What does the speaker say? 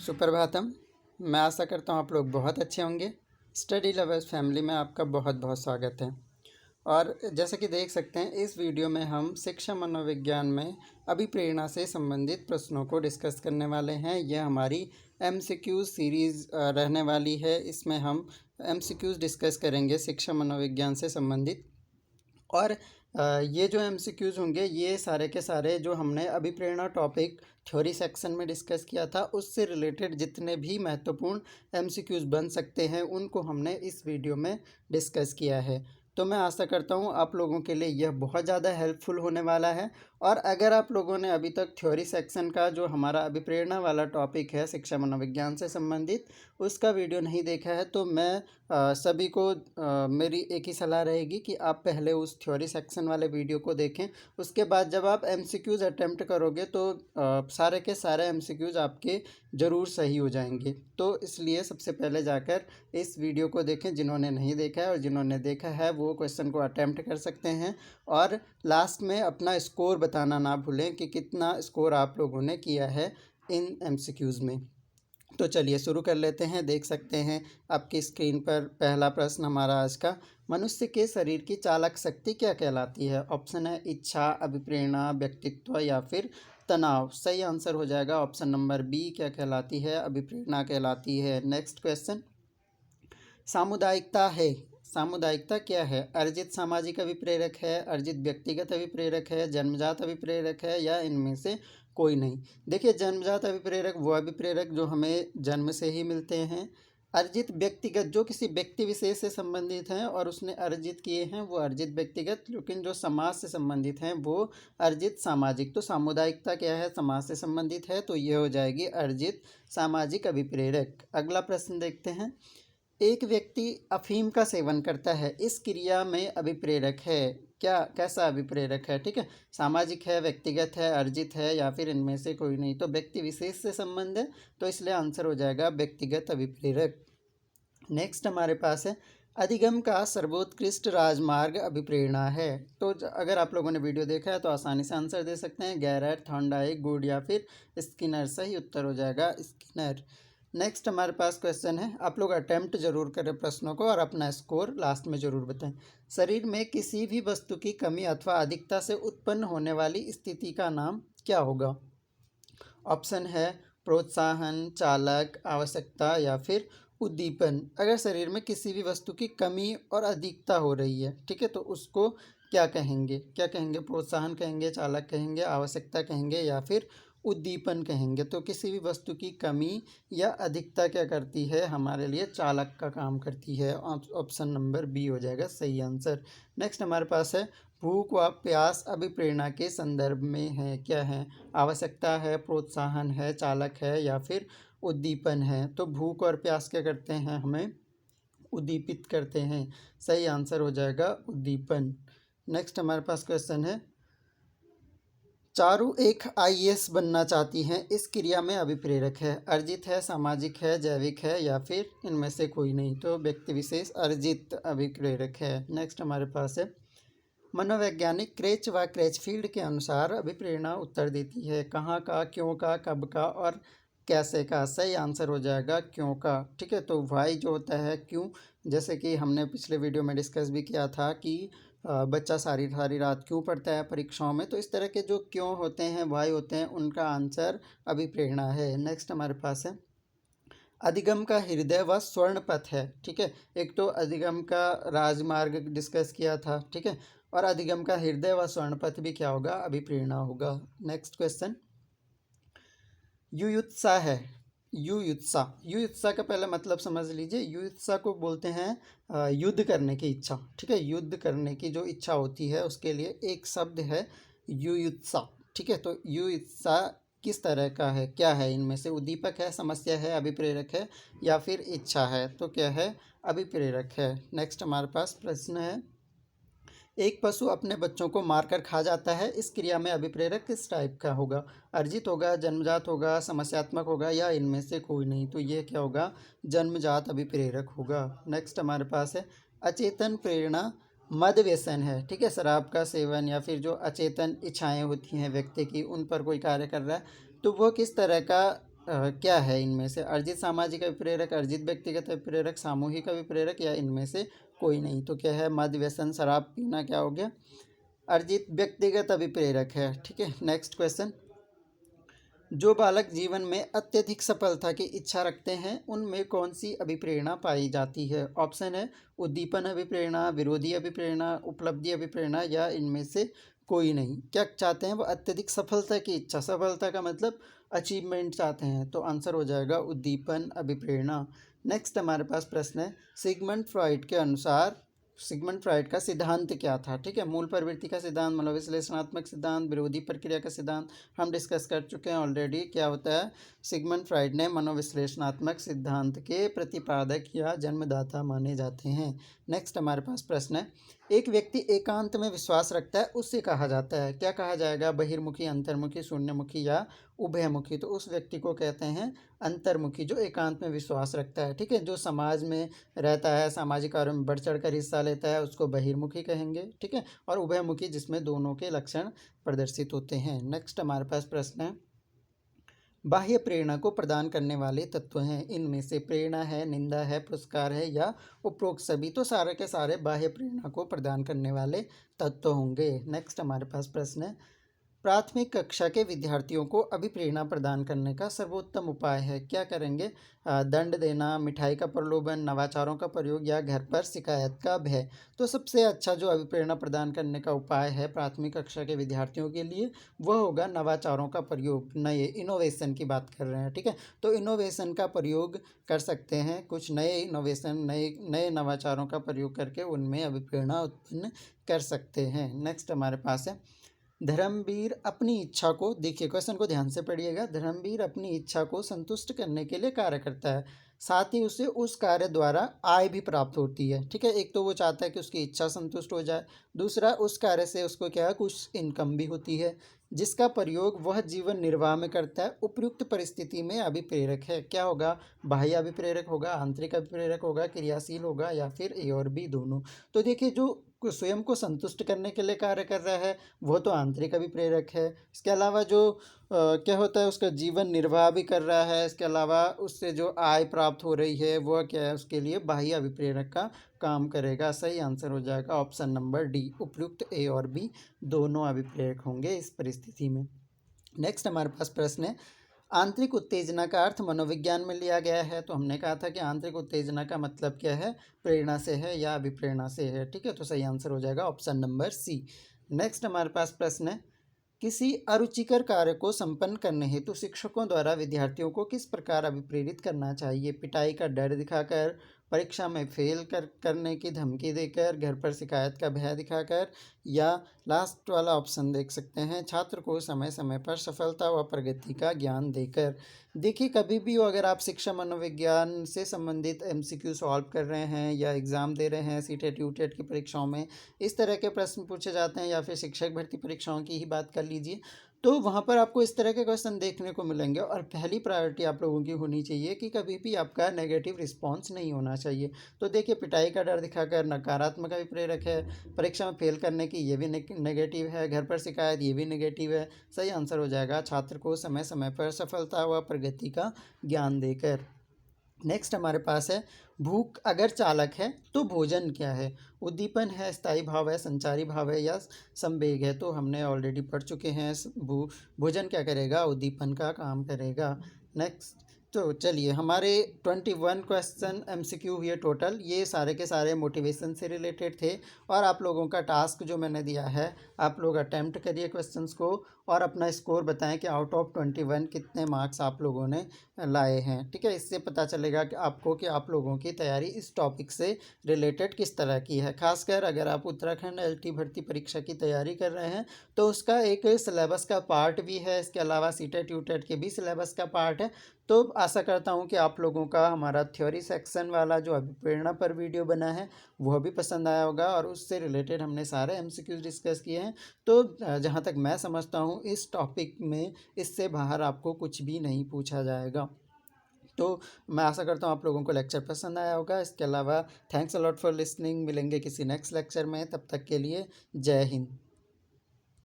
सुप्रभातम। मैं आशा करता हूँ आप लोग बहुत अच्छे होंगे। स्टडी लवर्स फैमिली में आपका बहुत बहुत स्वागत है। और जैसा कि देख सकते हैं, इस वीडियो में हम शिक्षा मनोविज्ञान में अभिप्रेरणा से संबंधित प्रश्नों को डिस्कस करने वाले हैं। यह हमारी एमसीक्यूज सीरीज़ रहने वाली है। इसमें हम एमसीक्यूज डिस्कस करेंगे शिक्षा मनोविज्ञान से संबंधित। और ये जो एमसीक्यूज़ होंगे, ये सारे के सारे जो हमने अभिप्रेरणा टॉपिक थ्योरी सेक्शन में डिस्कस किया था, उससे रिलेटेड जितने भी महत्वपूर्ण एमसीक्यूज़ बन सकते हैं, उनको हमने इस वीडियो में डिस्कस किया है। तो मैं आशा करता हूँ आप लोगों के लिए यह बहुत ज़्यादा हेल्पफुल होने वाला है। और अगर आप लोगों ने अभी तक थ्योरी सेक्शन का जो हमारा अभिप्रेरणा वाला टॉपिक है शिक्षा मनोविज्ञान से संबंधित, उसका वीडियो नहीं देखा है, तो मैं सभी को मेरी एक ही सलाह रहेगी कि आप पहले उस थ्योरी सेक्शन वाले वीडियो को देखें। उसके बाद जब आप एमसीक्यूज़ अटेम्प्ट करोगे तो सारे के सारे एमसीक्यूज़ आपके ज़रूर सही हो जाएंगे। तो इसलिए सबसे पहले जाकर इस वीडियो को देखें जिन्होंने नहीं देखा है, और जिन्होंने देखा है वो क्वेश्चन को अटेम्प्ट कर सकते हैं। और लास्ट में अपना स्कोर बताना ना भूलें कि कितना स्कोर आप लोगों ने किया है इन एमसीक्यूज़ में। तो चलिए शुरू कर लेते हैं। देख सकते हैं आपकी स्क्रीन पर पहला प्रश्न हमारा आज का, मनुष्य के शरीर की चालक शक्ति क्या कहलाती है? ऑप्शन है इच्छा, अभिप्रेरणा, व्यक्तित्व या फिर तनाव। सही आंसर हो जाएगा ऑप्शन नंबर बी। क्या कहलाती है? अभिप्रेरणा कहलाती है। नेक्स्ट क्वेश्चन, सामुदायिकता है, सामुदायिकता क्या है? अर्जित सामाजिक अभिप्रेरक है, अर्जित व्यक्तिगत अभिप्रेरक है, जन्मजात अभिप्रेरक है, या इनमें से कोई नहीं? देखिए, जन्मजात अभिप्रेरक वो अभिप्रेरक जो हमें जन्म से ही मिलते हैं। अर्जित व्यक्तिगत जो किसी व्यक्ति विशेष से संबंधित हैं और उसने अर्जित किए हैं, वो अर्जित व्यक्तिगत। लेकिन जो समाज से संबंधित हैं वो अर्जित सामाजिक। तो सामुदायिकता क्या है? समाज से संबंधित है, तो ये हो जाएगी अर्जित सामाजिक अभिप्रेरक। अगला प्रश्न देखते हैं, एक व्यक्ति अफीम का सेवन करता है, इस क्रिया में अभिप्रेरक है क्या? कैसा अभिप्रेरक है? ठीक है, सामाजिक है, व्यक्तिगत है, अर्जित है, या फिर इनमें से कोई नहीं? तो व्यक्ति विशेष से संबंध है, तो इसलिए आंसर हो जाएगा व्यक्तिगत अभिप्रेरक। नेक्स्ट हमारे पास है, अधिगम का सर्वोत्कृष्ट राजमार्ग अभिप्रेरणा है। तो अगर आप लोगों ने वीडियो देखा है तो आसानी से आंसर दे सकते हैं, गैरेट, थॉर्नडाइक, गुड या फिर स्किनर। सही उत्तर हो जाएगा स्किनर। नेक्स्ट हमारे पास क्वेश्चन है, आप लोग अटेम्प्ट जरूर करें प्रश्नों को और अपना स्कोर लास्ट में जरूर बताएं। शरीर में किसी भी वस्तु की कमी अथवा अधिकता से उत्पन्न होने वाली स्थिति का नाम क्या होगा? ऑप्शन है प्रोत्साहन, चालक, आवश्यकता या फिर उद्दीपन। अगर शरीर में किसी भी वस्तु की कमी और अधिकता हो रही है, ठीक है, तो उसको क्या कहेंगे? क्या कहेंगे? प्रोत्साहन कहेंगे, चालक कहेंगे, आवश्यकता कहेंगे, या फिर उद्दीपन कहेंगे? तो किसी भी वस्तु की कमी या अधिकता क्या करती है? हमारे लिए चालक का काम करती है। ऑप्शन नंबर बी हो जाएगा सही आंसर। नेक्स्ट हमारे पास है, भूख व प्यास अभिप्रेरणा के संदर्भ में है, क्या है? आवश्यकता है, प्रोत्साहन है, चालक है, या फिर उद्दीपन है? तो भूख और प्यास क्या करते हैं? हमें उद्दीपित करते हैं। सही आंसर हो जाएगा उद्दीपन। नेक्स्ट हमारे पास क्वेश्चन है, चारू एक आईएएस बनना चाहती हैं, इस क्रिया में अभिप्रेरक है, अर्जित है, सामाजिक है, जैविक है, या फिर इनमें से कोई नहीं? तो व्यक्ति विशेष अर्जित अभिप्रेरक है। नेक्स्ट हमारे पास है, मनोवैज्ञानिक क्रेच व क्रेचफील्ड के अनुसार अभिप्रेरणा उत्तर देती है कहाँ का, क्यों का, कब का और कैसे का? सही आंसर हो जाएगा क्यों का। ठीक है, तो वाई जो होता है क्यों, जैसे कि हमने पिछले वीडियो में डिस्कस भी किया था कि बच्चा सारी सारी रात क्यों पढ़ता है परीक्षाओं में, तो इस तरह के जो क्यों होते हैं, वाई होते हैं, उनका आंसर अभिप्रेरणा है। नेक्स्ट हमारे पास है, अधिगम का हृदय व स्वर्ण पथ है। ठीक है, एक तो अधिगम का राजमार्ग डिस्कस किया था, ठीक है, और अधिगम का हृदय व स्वर्ण पथ भी क्या होगा? अभिप्रेरणा होगा। नेक्स्ट क्वेश्चन, युयुत्सा है, युयुत्सा, युयुत्सा का पहले मतलब समझ लीजिए। युयुत्सा को बोलते हैं युद्ध करने की इच्छा। ठीक है, युद्ध करने की जो इच्छा होती है उसके लिए एक शब्द है युयुत्सा। ठीक है, तो युयुत्सा किस तरह का है? क्या है? इनमें से उद्दीपक है, समस्या है, अभिप्रेरक है, या फिर इच्छा है? तो क्या है? अभिप्रेरक है। नेक्स्ट हमारे पास प्रश्न है, एक पशु अपने बच्चों को मारकर खा जाता है, इस क्रिया में अभिप्रेरक किस टाइप का होगा? अर्जित होगा, जन्मजात होगा, समस्यात्मक होगा, या इनमें से कोई नहीं? तो ये क्या होगा? जन्मजात अभिप्रेरक होगा। नेक्स्ट हमारे पास है, अचेतन प्रेरणा मद व्यसन है। ठीक है, शराब का सेवन या फिर जो अचेतन इच्छाएं होती हैं व्यक्ति की, उन पर कोई कार्य कर रहा है, तो वो किस तरह का क्या है इनमें से? अर्जित सामाजिक अभिप्रेरक, अर्जित व्यक्तिगत अभिप्रेरक, सामूहिक अभिप्रेरक या इनमें से कोई नहीं? तो क्या है? मद, व्यसन, शराब पीना क्या हो गया? अर्जित व्यक्तिगत अभिप्रेरक है। ठीक है, नेक्स्ट क्वेश्चन। जो बालक जीवन में अत्यधिक सफलता की इच्छा रखते हैं उनमें कौन सी अभिप्रेरणा पाई जाती है? ऑप्शन है उद्दीपन अभिप्रेरणा, विरोधी अभिप्रेरणा, उपलब्धि अभिप्रेरणा या इनमें से कोई नहीं। क्या चाहते हैं वो? अत्यधिक सफलता की इच्छा। सफलता का मतलब अचीवमेंट चाहते हैं, तो आंसर हो जाएगा उद्दीपन अभिप्रेरणा। नेक्स्ट हमारे पास प्रश्न है, सिगमंड फ्रॉइड के अनुसार सिगमंड फ्रॉइड का सिद्धांत क्या था? ठीक है, मूल प्रवृत्ति का सिद्धांत, मनोविश्लेषणात्मक सिद्धांत, विरोधी प्रक्रिया का सिद्धांत हम डिस्कस कर चुके हैं ऑलरेडी। क्या होता है? सिगमंड फ्रॉइड ने मनोविश्लेषणात्मक सिद्धांत के प्रतिपादक या जन्मदाता माने जाते हैं। नेक्स्ट हमारे पास प्रश्न है, एक व्यक्ति एकांत में विश्वास रखता है उससे कहा जाता है? क्या कहा जाएगा? बहिर्मुखी, अंतर्मुखी, शून्यमुखी या उभयमुखी? तो उस व्यक्ति को कहते हैं अंतर्मुखी, जो एकांत में विश्वास रखता है। ठीक है, जो समाज में रहता है, सामाजिक कार्यों में बढ़ चढ़ कर हिस्सा लेता है, उसको बहिर्मुखी कहेंगे। ठीक है, और उभयमुखी जिसमें दोनों के लक्षण प्रदर्शित होते हैं। नेक्स्ट हमारे पास प्रश्न है, बाह्य प्रेरणा को प्रदान करने वाले तत्व हैं, इनमें से प्रेरणा है, निंदा है, पुरस्कार है या उपरोक्त सभी? तो सारे के सारे बाह्य प्रेरणा को प्रदान करने वाले तत्व होंगे। नेक्स्ट हमारे पास प्रश्न है, प्राथमिक कक्षा के विद्यार्थियों को अभिप्रेरणा प्रदान करने का सर्वोत्तम उपाय है? क्या करेंगे? दंड देना, मिठाई का प्रलोभन, नवाचारों का प्रयोग या घर पर शिकायत का भय? तो सबसे अच्छा जो अभिप्रेरणा प्रदान करने का उपाय है प्राथमिक कक्षा के विद्यार्थियों के लिए, वह होगा नवाचारों का प्रयोग। नए इनोवेशन की बात कर रहे हैं। ठीक है, तो इनोवेशन का प्रयोग कर सकते हैं, कुछ नए इनोवेशन, नए नए नवाचारों का प्रयोग करके उनमें अभिप्रेरणा उत्पन्न कर सकते हैं। नेक्स्ट हमारे पास है, धर्मवीर अपनी इच्छा को, देखिए क्वेश्चन को ध्यान से पढ़िएगा, धर्मवीर अपनी इच्छा को संतुष्ट करने के लिए कार्य करता है, साथ ही उसे उस कार्य द्वारा आय भी प्राप्त होती है। ठीक है, एक तो वो चाहता है कि उसकी इच्छा संतुष्ट हो जाए, दूसरा उस कार्य से उसको क्या है, कुछ इनकम भी होती है, जिसका प्रयोग वह जीवन निर्वाह में करता है। उपयुक्त परिस्थिति में अभिप्रेरक है। क्या होगा? बाह्य अभिप्रेरक होगा, आंतरिक अभिप्रेरक होगा, क्रियाशील होगा या फिर ए और बी दोनों? तो देखिए, जो स्वयं को संतुष्ट करने के लिए कार्य कर रहा है वो तो आंतरिक अभिप्रेरक है। इसके अलावा जो क्या होता है, उसका जीवन निर्वाह भी कर रहा है, इसके अलावा उससे जो आय प्राप्त हो रही है वह क्या है, उसके लिए बाह्य अभिप्रेरक का काम करेगा। सही आंसर हो जाएगा ऑप्शन नंबर डी, उपयुक्त ए और बी दोनों अभिप्रेरक होंगे इस परिस्थिति में। नेक्स्ट हमारे पास प्रश्न है, आंतरिक उत्तेजना का अर्थ मनोविज्ञान में लिया गया है। तो हमने कहा था कि आंतरिक उत्तेजना का मतलब क्या है, प्रेरणा से है या अभिप्रेरणा से है। ठीक है, तो सही आंसर हो जाएगा ऑप्शन नंबर सी। नेक्स्ट हमारे पास प्रश्न है, किसी अरुचिकर कार्य को संपन्न करने हेतु शिक्षकों द्वारा विद्यार्थियों को किस प्रकार अभिप्रेरित करना चाहिए? पिटाई का डर दिखाकर, परीक्षा में फेल करने की धमकी देकर, घर पर शिकायत का भय दिखाकर, या लास्ट वाला ऑप्शन देख सकते हैं, छात्र को समय समय पर सफलता व प्रगति का ज्ञान देकर। देखिए, कभी भी अगर आप शिक्षा मनोविज्ञान से संबंधित एमसीक्यू सॉल्व कर रहे हैं या एग्ज़ाम दे रहे हैं, सीटेट यूटेट की परीक्षाओं में इस तरह के प्रश्न पूछे जाते हैं, या फिर शिक्षक भर्ती परीक्षाओं की ही बात कर लीजिए, तो वहाँ पर आपको इस तरह के क्वेश्चन देखने को मिलेंगे। और पहली प्रायोरिटी आप लोगों की होनी चाहिए कि कभी भी आपका नेगेटिव रिस्पॉन्स नहीं होना चाहिए। तो देखिए, पिटाई का डर दिखाकर नकारात्मक अभिप्रेरक है, परीक्षा में फेल करने की ये भी नेगेटिव है, घर पर शिकायत ये भी नेगेटिव है। सही आंसर हो जाएगा छात्र को समय समय पर सफलता व प्रगति का ज्ञान देकर। नेक्स्ट हमारे पास है, भूख अगर चालक है तो भोजन क्या है? उद्दीपन है, स्थायी भाव है, संचारी भाव है या संवेग है? तो हमने ऑलरेडी पढ़ चुके हैं, भोजन क्या करेगा? उद्दीपन का काम करेगा। नेक्स्ट, तो चलिए, हमारे 21 क्वेश्चन एमसीक्यू हुए टोटल, ये सारे के सारे मोटिवेशन से रिलेटेड थे। और आप लोगों का टास्क जो मैंने दिया है, आप लोग अटैम्प्ट करिए क्वेश्चंस को और अपना स्कोर बताएं कि आउट ऑफ 21 कितने मार्क्स आप लोगों ने लाए हैं। ठीक है, इससे पता चलेगा कि आपको कि आप लोगों की तैयारी इस टॉपिक से रिलेटेड किस तरह की है। खासकर अगर आप उत्तराखंड एलटी भर्ती परीक्षा की तैयारी कर रहे हैं तो उसका एक सिलेबस का पार्ट भी है, इसके अलावा सीटेट यूटेट के भी सिलेबस का पार्ट है। तो आशा करता हूँ कि आप लोगों का हमारा थ्योरी सेक्शन वाला जो अभिप्रेरणा पर वीडियो बना है वह भी पसंद आया होगा, और उससे रिलेटेड हमने सारे एमसीक्यूज डिस्कस किए हैं। तो जहाँ तक मैं समझता हूँ इस टॉपिक में इससे बाहर आपको कुछ भी नहीं पूछा जाएगा। तो मैं आशा करता हूँ आप लोगों को लेक्चर पसंद आया होगा। इसके अलावा thanks a lot for listening. मिलेंगे किसी नेक्स्ट लेक्चर में, तब तक के लिए जय हिंद।